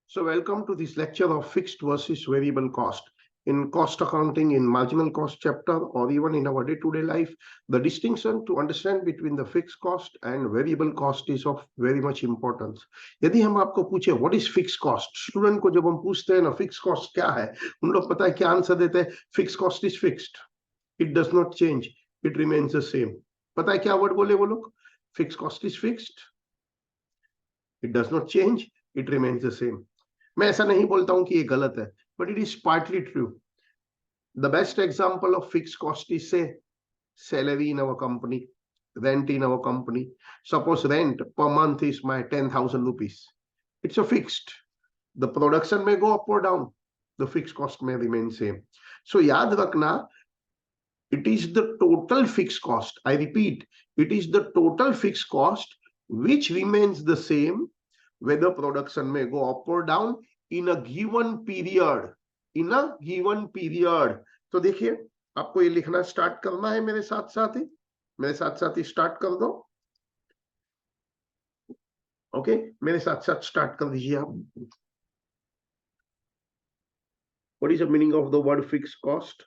So welcome to this lecture of fixed versus variable cost. In cost accounting, in marginal cost chapter, or even in our day-to-day life, the distinction to understand between the fixed cost and variable cost is of very much importance. यदि हम आपको पूछे what is fixed cost, student को जब हम पूछते हैं ना fixed cost क्या है, उन लोग पता है क्या आंसर देते हैं? Fixed cost is fixed. It does not change. It remains the same. पता है क्या वर्ड बोले वो लोग? Fixed cost is fixed. It does not change. It remains the same. मैं ऐसा नहीं बोलता हूं कि ये गलत है, but it is partly true. The best example of fixed cost is say salary in our company, rent in our company. Suppose rent per month is my 10,000 rupees. It's a fixed. The production may go up or down. The fixed cost may remain same. So याद रखना, it is the total fixed cost. I repeat, it is the total fixed cost which remains the same whether production may go up or down in a given period. In a given period. तो देखिए, आपको ये लिखना start करना है मेरे साथ ही start कर दो. ओके, मेरे साथ स्टार्ट कर दीजिए आप. What is the meaning of the word fixed cost?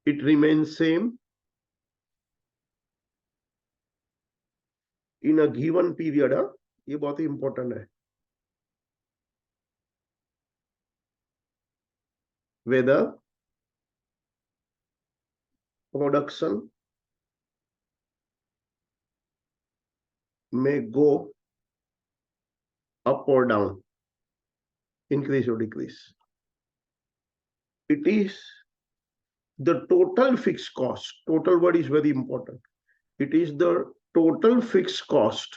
It remains same in a given period. ये बहुत ही इंपॉर्टेंट है. Whether production may go up or down, increase or decrease. It is the total fixed cost. Total word is very important. It is the total fixed cost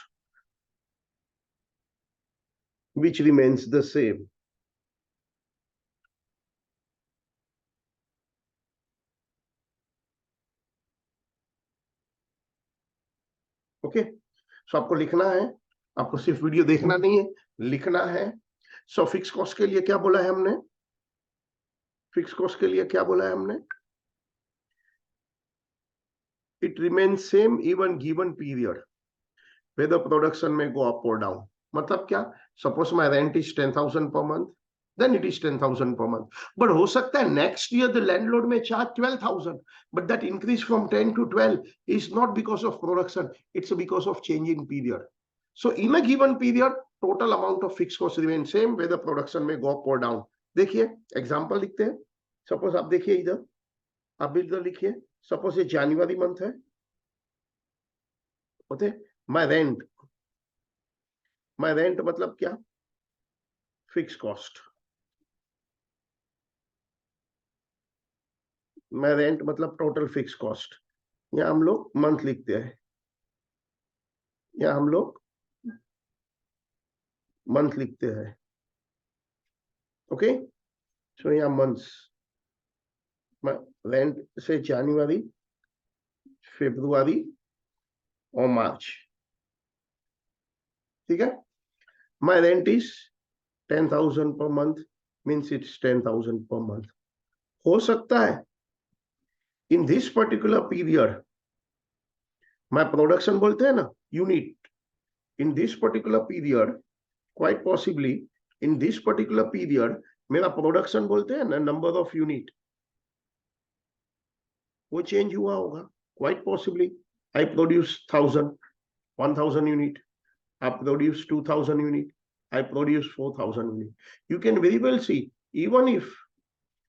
which remains the same. Okay, so आपको लिखना है, आपको सिर्फ video देखना नहीं है, लिखना है. सो फिक्स कॉस्ट के लिए क्या बोला है हमने? फिक्स कॉस्ट के लिए क्या बोला है हमने? It remains same even given period whether production may go up or down. मतलब क्या? Suppose my rent is 10,000 per month, then it is 10,000 per month. But हो सकता है next year the landlord may charge 12,000, but that increase from 10 to 12 is not because of production, it's because of changing period. So in a given period, total amount of fixed cost remains same whether production may go up or down. देखिए example लिखते हैं. Suppose आप देखिए इधर, आप भी इधर लिखिए. सपोज ये जनवरी मंथ है. ओके, माय रेंट मतलब क्या? Fix cost. माय रेंट मतलब टोटल फिक्स कॉस्ट. यहां हम लोग मंथ लिखते हैं, यहां हम लोग मंथ लिखते हैं. ओके, सो यहां मंथ्स. रेंट से जनवरी, फेब्रुआरी और मार्च. ठीक है. My rent is 10,000 per month, means it's 10,000 per month. हो सकता है in this particular period, my production बोलते हैं ना unit, in this particular period, quite possibly in this particular period मेरा प्रोडक्शन बोलते हैं ना नंबर ऑफ यूनिट, वो चेंज हुआ होगा. Quite possibly I produce 1,000 unit, I produce 2,000 unit, I produce 4,000 unit. You can very well see, even if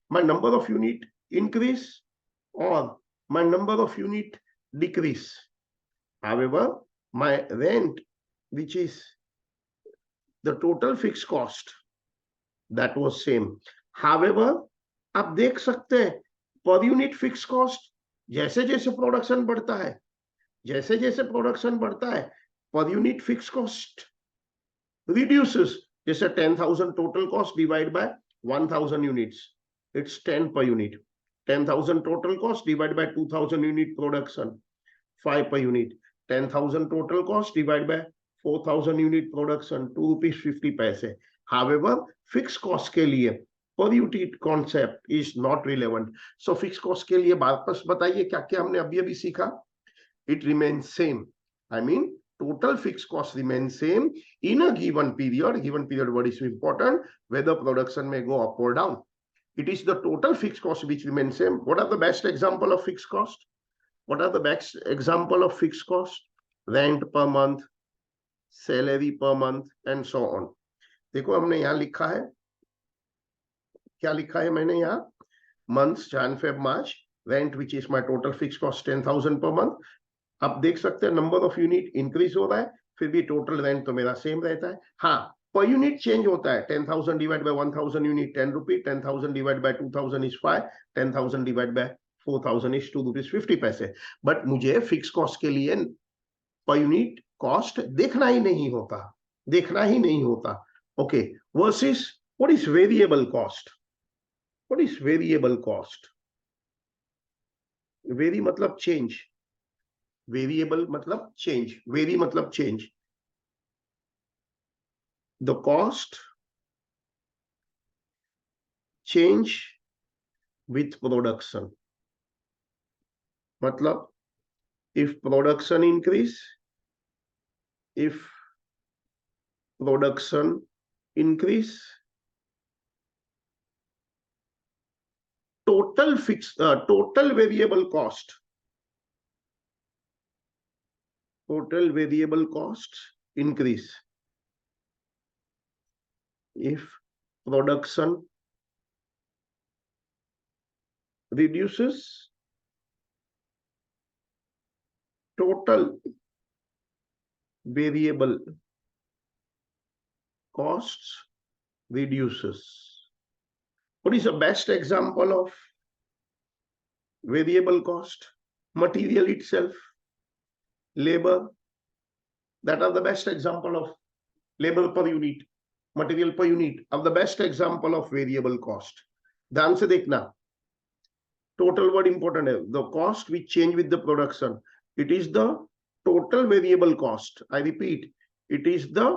my number of unit increase or my number of unit decrease, however, my rent, which is the total fixed cost, that was same. However, आप देख सकते हैं per unit fix cost जैसे जैसे production बढ़ता है, per unit fixed cost reduces. जैसे 10,000 total cost divided by 1,000 units, it's 10 per unit. 10,000 total cost divided by 2,000 unit production, 5 per unit. 10,000 total cost divided by 4,000 unit production, 2 rupees 50 paise. However, fixed cost के लिए per unit concept is not relevant. So fixed cost के लिए वापस बताइए क्या क्या हमने अभी सीखा? It remains same. I mean, total fixed cost remains same in a given period. Given period word is important, whether production may go up or down. It is the total fixed cost which remains same. What are the best example of fixed cost? What are the best example of fixed cost? Rent per month, salary per month, and so on. देखो हमने यहाँ लिखा है, क्या लिखा है मैंने यहाँ? Months Jan, Feb, March, rent which is my total fixed cost 10,000 per month. आप देख सकते हैं नंबर ऑफ यूनिट इंक्रीज हो रहा है, फिर भी टोटल रेंट तो मेरा सेम रहता है. हाँ, पर यूनिट चेंज होता है. 10,000 divide by 1,000 unit 10 rupee, 10,000 divide by 2,000 is 5, 10,000 divide by 4,000 is 2 rupees 50 पैसे. बट मुझे फिक्स कॉस्ट के लिए पर यूनिट कॉस्ट देखना ही नहीं होता, देखना ही नहीं होता. Okay, versus what is variable cost? What is variable cost? Very मतलब चेंज, वेरिएबल मतलब चेंज, वेरी मतलब change. The cost change with production. मतलब if production increase, if production increase, total fixed total variable cost, total variable costs increase. If production reduces, total variable costs reduces. What is the best example of variable cost? Material itself, labor, that are the best example of labor per unit, material per unit are the best example of variable cost. ध्यान से देखना, total word important है. The cost which change with the production, it is the total variable cost. I repeat, it is the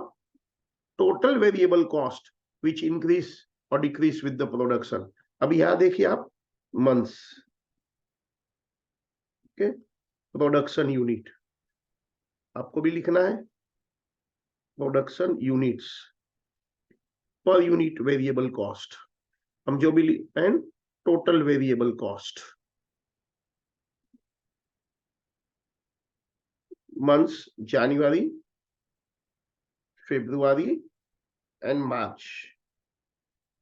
total variable cost which increase or decrease with the production. अब यहाँ देखिए आप months, okay, production unit आपको भी लिखना है, production units per unit variable cost, हम जो भी and total variable cost. Months January, February and March.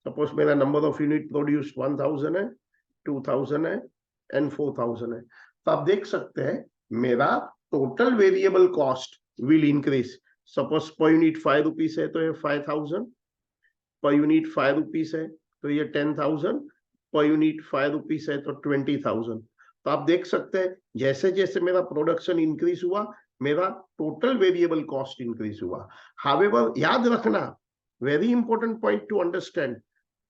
Suppose मेरा number of unit produced 1,000 है, 2,000 है and 4,000 है. तो आप देख सकते हैं मेरा total variable cost will increase. Suppose per unit 5 rupees है तो ये 5,000, per unit 5 rupees है तो ये 10,000, per unit 5 rupees है तो 20,000. तो आप देख सकते हैं जैसे जैसे मेरा प्रोडक्शन इंक्रीज हुआ, मेरा टोटल वेरिएबल कॉस्ट इंक्रीज हुआ. हाउएवर याद रखना, very important point two understand,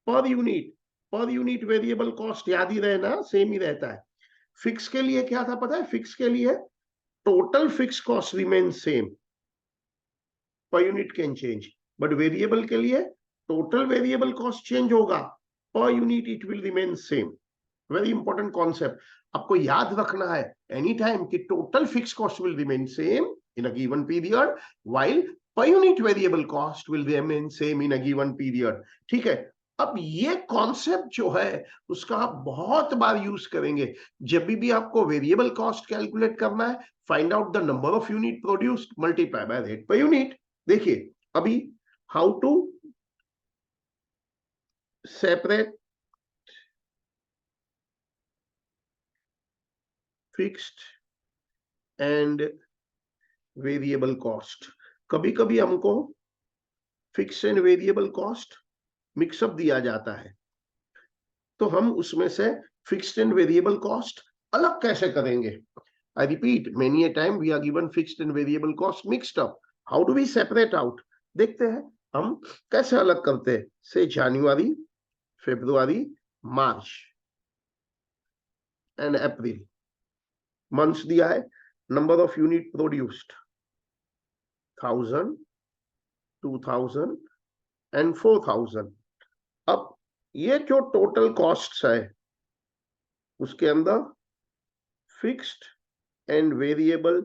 per unit variable cost याद ही रहना, सेम ही रहता है. फिक्स के लिए क्या था पता है? फिक्स के लिए total fix cost remain same, per unit can change. But variable के लिए टोटल वेरिएबल कॉस्ट चेंज होगा, per unit it will remain same. Very important concept, आपको याद रखना है एनी टाइम कि total fix cost will remain same in a given period, while per unit variable cost will remain same in a given period. ठीक है, अब ये concept जो है उसका आप बहुत बार यूज करेंगे. जब भी आपको वेरिएबल कॉस्ट कैलकुलेट करना है, find out the number of unit produced multiply by rate per unit. देखिए अभी how to separate fixed and variable cost. कभी कभी हमको fixed and variable cost mix up दिया जाता है, तो हम उसमें से फिक्स्ड एंड वेरिएबल कॉस्ट अलग कैसे करेंगे? I repeat, many a time we are given fixed and variable cost mixed up. How do we separate out? देखते हैं हम कैसे अलग करते हैं. से जनवरी, February, March and April months दिया है. Number of unit produced 1,000, 2,000 and 4,000. अब ये जो टोटल कॉस्ट्स है उसके अंदर फिक्स्ड एंड वेरिएबल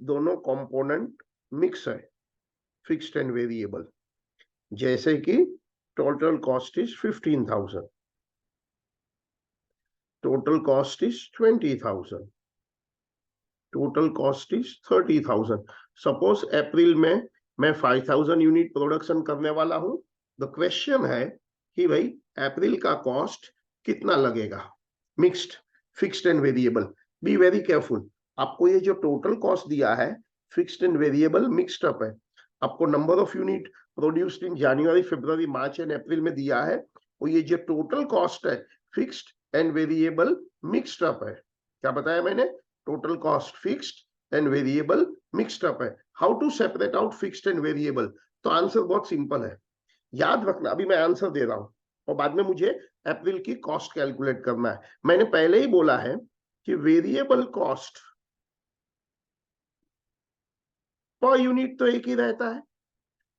दोनों कंपोनेंट मिक्स है फिक्स्ड एंड वेरिएबल, जैसे कि total cost is 15,000, total cost is 20,000, total cost is 30,000। Suppose April में मैं 5,000 यूनिट प्रोडक्शन करने वाला हूं। द क्वेश्चन है कि भाई अप्रैल का कॉस्ट कितना लगेगा, mixed fixed and variable. Be very careful, आपको ये जो टोटल कॉस्ट दिया है fixed and variable mixed up है। आपको number of unit produced in January, February, March and April में दिया है, और ये जो टोटल कॉस्ट है fixed and variable mixed up है। क्या बताया मैंने? Total cost fixed and variable mixed up है। How to separate out fixed and variable? तो आंसर बहुत सिंपल है, याद रखना। अभी मैं आंसर दे रहा हूं और बाद में मुझे अप्रैल की कॉस्ट कैलकुलेट करना है। मैंने पहले ही बोला है कि वेरिएबल कॉस्ट पर यूनिट तो एक ही रहता है।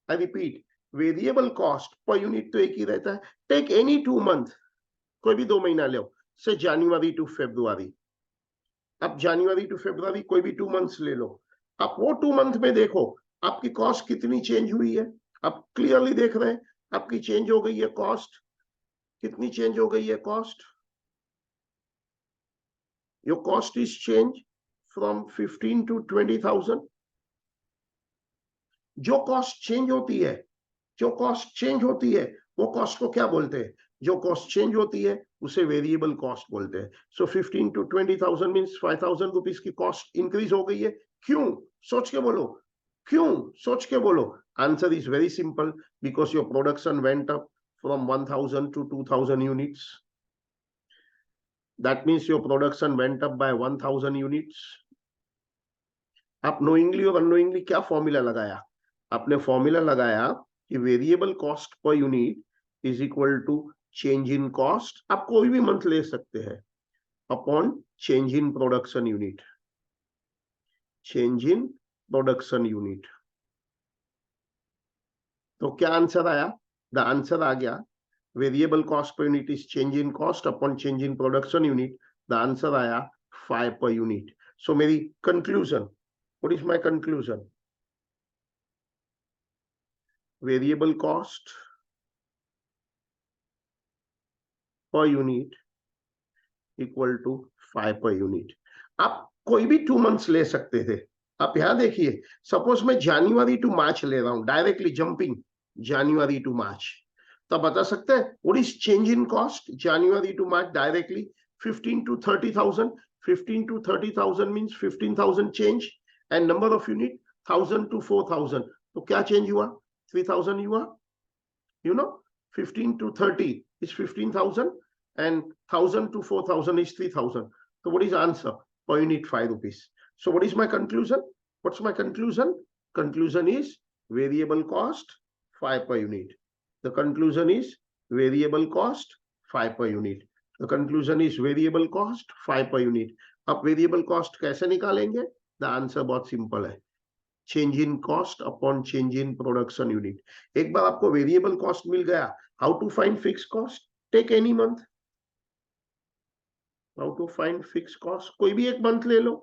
I repeat, variable cost per unit तो एक ही रहता है। टेक एनी 2 मंथ, कोई भी 2 महीना लो, से जनवरी टू फरवरी। अब जनवरी टू फरवरी कोई भी 2 मंथ्स ले लो। आप वो 2 मंथ में देखो आपकी कॉस्ट कितनी चेंज हुई है। आप क्लियरली देख रहे हैं आपकी चेंज हो गई है कॉस्ट। कितनी चेंज हो गई है cost? Your cost is change from 15 to 20,000। जो कॉस्ट चेंज होती है, जो कॉस्ट चेंज होती है वो कॉस्ट को क्या बोलते हैं? जो कॉस्ट चेंज होती है उसे वेरिएबल कॉस्ट बोलते हैं। सो 15 to 20,000 मीन्स 5,000 रुपीज की कॉस्ट इंक्रीज हो गई है। क्यों? सोच के बोलो, क्यों? सोच के बोलो। Answer is very simple, because your production went up from 1,000 to 2,000 units. That means your production went up by 1,000 units. आप नोइंगली और अननोइंगली क्या फॉर्मूला लगाया? आपने फॉर्मूला लगाया कि variable cost per unit is equal to change in cost, आप कोई भी मंथ ले सकते हैं, upon change in production unit, change in production unit. तो क्या आंसर आया? द आंसर आ गया variable cost per unit is change in cost upon change in production unit. The answer आया 5 पर यूनिट। सो मेरी conclusion, what is my conclusion? Variable cost per unit equal to 5 per unit. आप कोई भी 2 months ले सकते थे। आप यहां देखिए, सपोज मैं जनवरी टू मार्च ले रहा हूं, directly jumping January to March, तो बता सकते हैं what is change in cost January to March directly? 15 to 30,000। 15 to 30,000 means 15,000 change, and number of unit 1,000 to 4,000। तो क्या चेंज हुआ? 3,000 हुआ। You know, 15 to 30 is 15,000 and 1,000 to 4,000 is 3,000. So what is answer? Per unit 5 rupees. So what is my conclusion? What's my conclusion? Conclusion is variable cost 5 per unit. The conclusion is variable cost 5 per unit. The conclusion is variable cost 5 per unit. अब variable cost कैसे निकालेंगे? The answer बहुत simple है, change in cost upon change in production unit. एक बार आपको variable cost मिल गया, how to find fix cost? Take any month. How to find fix cost? कोई भी एक मंथ ले लो,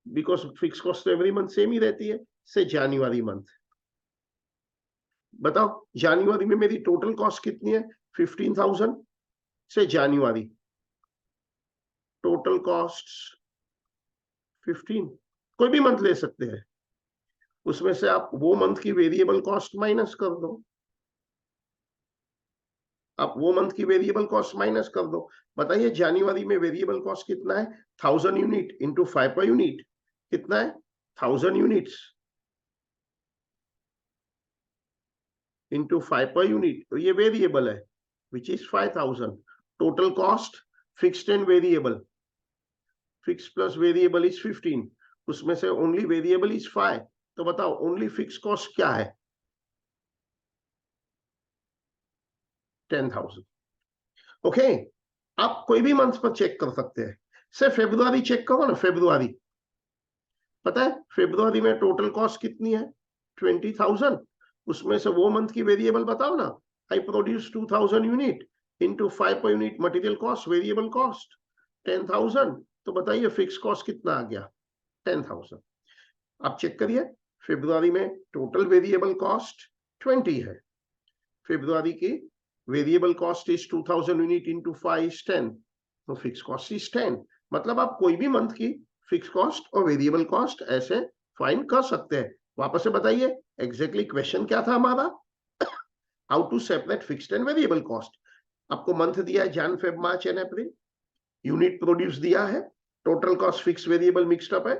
because fix cost every month same ही रहती है। से जनवरी मंथ, बताओ जनवरी में मेरी टोटल कॉस्ट कितनी है? 15,000। से जनवरी टोटल कॉस्ट 15, कोई भी मंथ ले सकते हैं, उसमें से आप वो मंथ की वेरिएबल कॉस्ट माइनस कर दो। आप वो मंथ की वेरिएबल कॉस्ट माइनस कर दो। बताइए जनवरी में वेरिएबल कॉस्ट कितना है? 1,000 यूनिट इंटू 5 पर यूनिट कितना है? 1,000 यूनिट्स इंटू 5 पर यूनिट, तो ये वेरिएबल है which is 5,000। Total cost fixed and variable, fix plus variable is 15, उसमें से ओनली वेरिएबल इज 5। तो बताओ ओनली फिक्स कॉस्ट क्या है? 10,000। ओके, आप कोई भी मंथ पर चेक कर सकते हैं। से फेब्रुआरी चेक करो ना, फेब्रुआरी पता है फेब्रुआरी में टोटल कॉस्ट कितनी है? 20,000। उसमें से वो मंथ की वेरिएबल बताओ ना। I produce 2,000 unit into 5 per unit material cost, variable cost 10,000। तो बताइए फिक्स कॉस्ट कितना आ गया? 10,000। आप चेक करिए फरवरी में टोटल वेरिएबल कॉस्ट 20 है, फरवरी की variable cost is 2000 unit into 5 is 10, तो फिक्स कॉस्ट इज 10। मतलब आप कोई भी मंथ की फिक्स कॉस्ट और वेरिएबल कॉस्ट ऐसे फाइंड कर सकते हैं। वापस से बताइए एग्जैक्टली क्वेश्चन क्या था हमारा, how to separate fixed and variable cost. आपको मंथ दिया है Jan Feb March and April, unit produce दिया है, total cost fix variable mixed up है,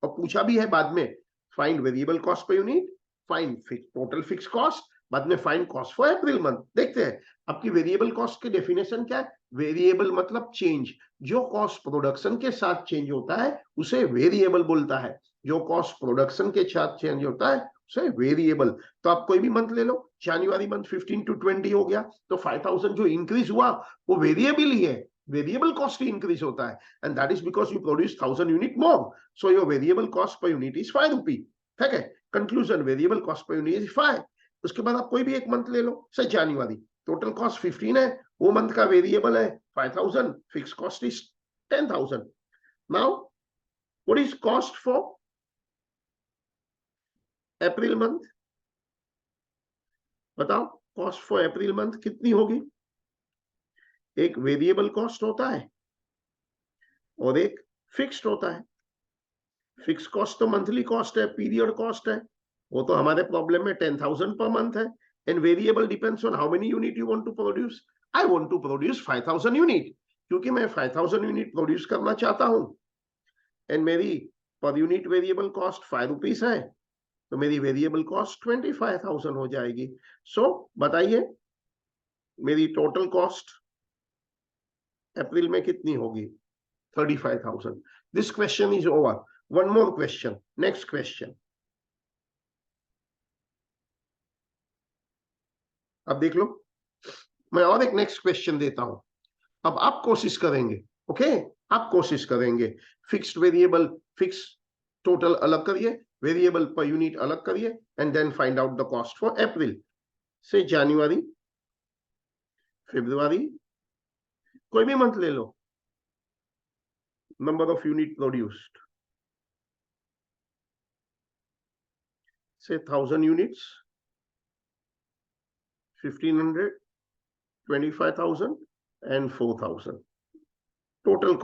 और पूछा भी है बाद में find variable cost per unit, find total fix cost, बाद में find cost for April month. देखते हैं आपकी वेरिएबल कॉस्ट की डेफिनेशन क्या है। वेरिएबल मतलब चेंज, जो कॉस्ट प्रोडक्शन के साथ चेंज होता है उसे वेरिएबल बोलता है, जो कॉस्ट प्रोडक्शन के साथ चेंज होता है उसे वेरिएबल। तो आप कोई भी मंथ ले लो, जनवरी मंथ 15 to 20 हो गया, तो 5000 जो इंक्रीज हुआ वो वेरिएबल ही है, वेरिएबल कॉस्ट ही इंक्रीज होता है, and that is because you produce 1000 unit more, so your variable cost per unit is 5 रुपी। ठीक है, conclusion variable cost per unit is 5। उसके बाद आप कोई भी एक मंथ ले लो, से जनवरी, टोटल कॉस्ट 15 है, वो मंथ का वेरिएबल है 5000, fix cost is 10000। Now what is cost for April month, बताओ कॉस्ट फॉर अप्रैल मंथ कितनी होगी। एक वेरिएबल कॉस्ट होता है और एक फिक्स्ड होता है। फिक्स कॉस्ट तो मंथली कॉस्ट है, पीरियड कॉस्ट है, वो तो हमारे प्रॉब्लम में 10,000 पर मंथ है, and variable depends on how many unit you want to produce. I want to produce 5000 unit, क्योंकि मैं 5000 यूनिट प्रोड्यूस करना चाहता हूं, एंड मेरी per unit variable cost 5 rupees है, तो मेरी वेरिएबल कॉस्ट 25,000 हो जाएगी। सो बताइए मेरी टोटल कॉस्ट अप्रैल में कितनी होगी, 35,000। This question is over. One more question, next question. अब देख लो, मैं और एक नेक्स्ट क्वेश्चन देता हूं। अब आप कोशिश करेंगे, ओके, आप कोशिश करेंगे, फिक्स्ड वेरिएबल फिक्स टोटल अलग करिए, वेरिएबल पर यूनिट अलग करिए, and then find out the cost for April. से जनवरी, फरवरी, कोई भी मंथ ले लो, नंबर ऑफ यूनिट प्रोड्यूस्ड से 1000 यूनिट्स, 1500, 25,000 and 4,000। टोटल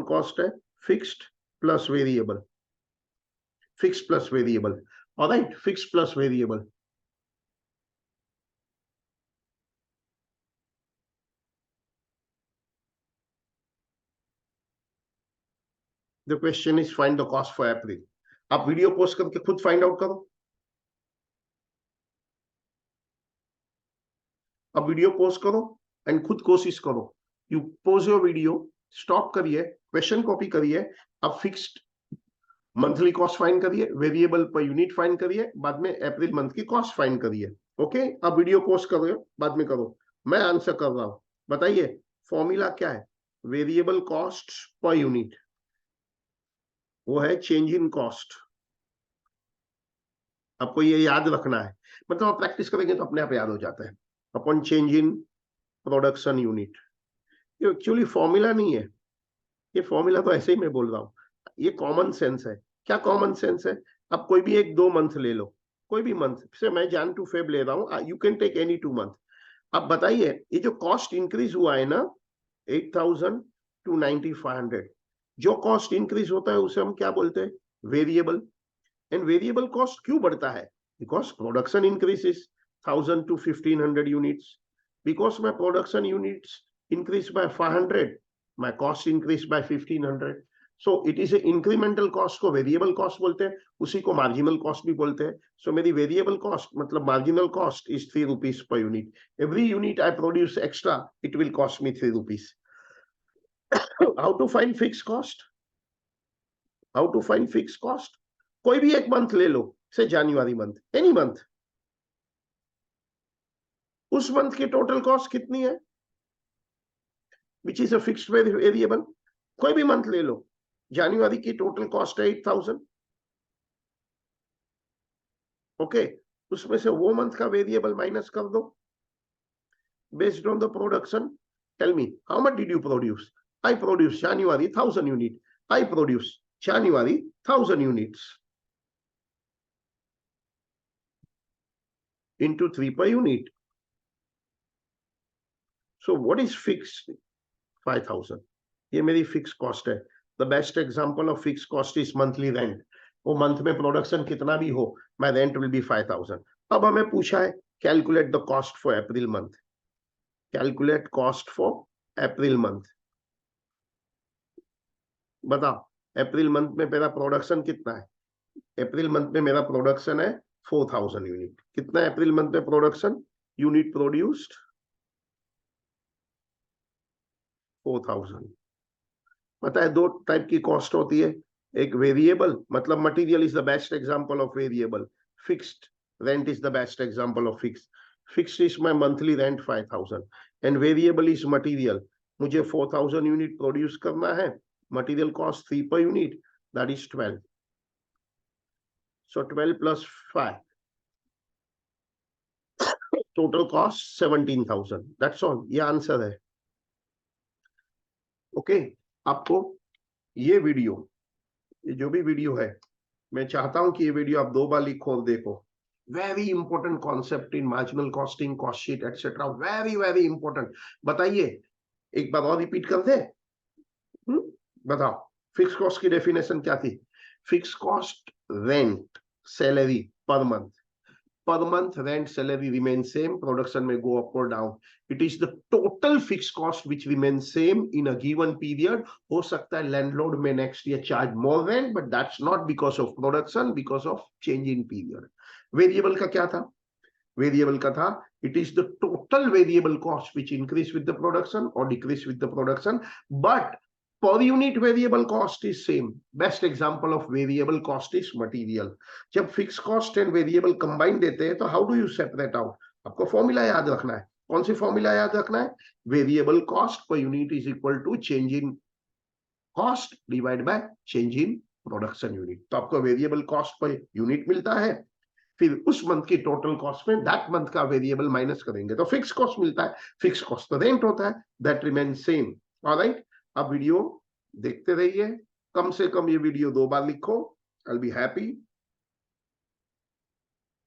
कॉस्ट है fixed plus variable, fix plus variable, alright, fix plus variable. The question is find the cost for April. आप वीडियो पोस्ट करके खुद फाइंड आउट करो, अब video post करो and खुद कोशिश करो। You pose your video, stop करिए, क्वेश्चन कॉपी करिए, अब फिक्स्ड मंथली कॉस्ट फाइंड करिए, वेरिएबल पर यूनिट फाइंड करिए, बाद में अप्रैल मंथ की कॉस्ट फाइंड करिए। ओके, अब वीडियो पोस्ट करो, बाद में करो, मैं आंसर कर रहा हूं। बताइए फॉर्मूला क्या है, वेरिएबल कॉस्ट पर यूनिट, वो है चेंज इन कॉस्ट। आपको ये याद रखना है, मतलब आप प्रैक्टिस करेंगे तो अपने आप याद हो जाता है, upon change in production unit. ये एक्चुअली फॉर्मूला नहीं है, ये फॉर्मूला तो ऐसे ही मैं बोल रहा हूँ, ये कॉमन सेंस है। क्या कॉमन सेंस है, अब कोई भी एक 2 मंथ ले लो, कोई भी मंथ से, मैं जान टू फेब ले रहा हूँ, you can take any 2 month. अब बताइए ये जो कॉस्ट इंक्रीज हुआ है ना 8,000 to 9,500, जो कॉस्ट इंक्रीज होता है उसे हम क्या बोलते हैं, वेरिएबल। एंड वेरिएबल कॉस्ट क्यों बढ़ता है, because production increases 1000 to 1500 units, because my production units increase by 500, my cost increase by 1500, so it is a incremental cost को variable cost बोलते हैं, उसी को marginal cost भी बोलते हैं। so मेरी variable cost मतलब marginal cost is 3 rupees per unit, every unit I produce extra it will cost me 3 rupees। how to find fixed cost, how to find fixed cost, कोई भी एक month ले लो, से जनवरी मंथ, एनी मंथ, उस month की total cost कितनी है, which is a fixed variable। कोई भी मंथ ले लो, जनवरी की टोटल कॉस्ट है 8,000, ओके, उसमें से वो मंथ का वेरिएबल माइनस कर दो, based on the production, tell me how much did you produce. I produce January 1000 unit, I produce January 1000 units into 3 per unit. So what is fixed? 5000. ये मेरी fix cost है. The best example of fix cost is monthly rent. वो month में production कितना भी हो, my rent will be 5000. अब हमें पूछा है calculate the cost for April month. Calculate cost for April month. बताओ अप्रैल मंथ में मेरा प्रोडक्शन कितना है? अप्रैल मंथ में मेरा प्रोडक्शन है 4000 यूनिट. कितना है अप्रैल मंथ में प्रोडक्शन? Unit produced 4000. पता है दो टाइप की कॉस्ट होती है. एक वेरिएबल, मतलब material is the best example of variable. Fixed rent is the best example of fixed. Fixed is my monthly rent 5000 and variable is material. मुझे 4000 यूनिट प्रोड्यूस करना है. Material cost 3 per unit, that is 12. So 12 plus 5, total cost 17,000. That's all. ये answer है. Okay आपको ये video, ये जो भी वीडियो है, मैं चाहता हूं कि ये वीडियो आप 2 बार लिखो और देखो. Very important concept in marginal costing, cost sheet etcetera. Very very important. बताइए एक बार और रिपीट कर दे. बताओ फिक्स कॉस्ट की डेफिनेशन क्या थी? Fix cost rent salary per month. Per month rent salary remains same, production may go up or down. It is the total fixed cost which remains same in a given period. हो सकता है landlord may next year charge more rent, but that's not because of production, because of change in period. Variable का क्या था? Variable का था it is the total variable cost which increase with the production or decrease with the production, but per unit variable cost is same. Best example of variable cost is material. जब fixed cost and variable combine देते हैं तो how do you separate out? आपको formula याद रखना है. कौन सी formula याद रखना है? Variable cost per unit is equal to change in cost divided by change in production unit. तो आपको variable cost per unit मिलता है. फिर उस मंथ की टोटल कॉस्ट में दैट मंथ का वेरिएबल माइनस करेंगे तो फिक्स कॉस्ट मिलता है. फिक्स कॉस्ट तो रेंट होता है. That remain same. ऑलराइट, अब वीडियो देखते रहिए. कम से कम ये वीडियो 2 बार लिखो. I will be happy.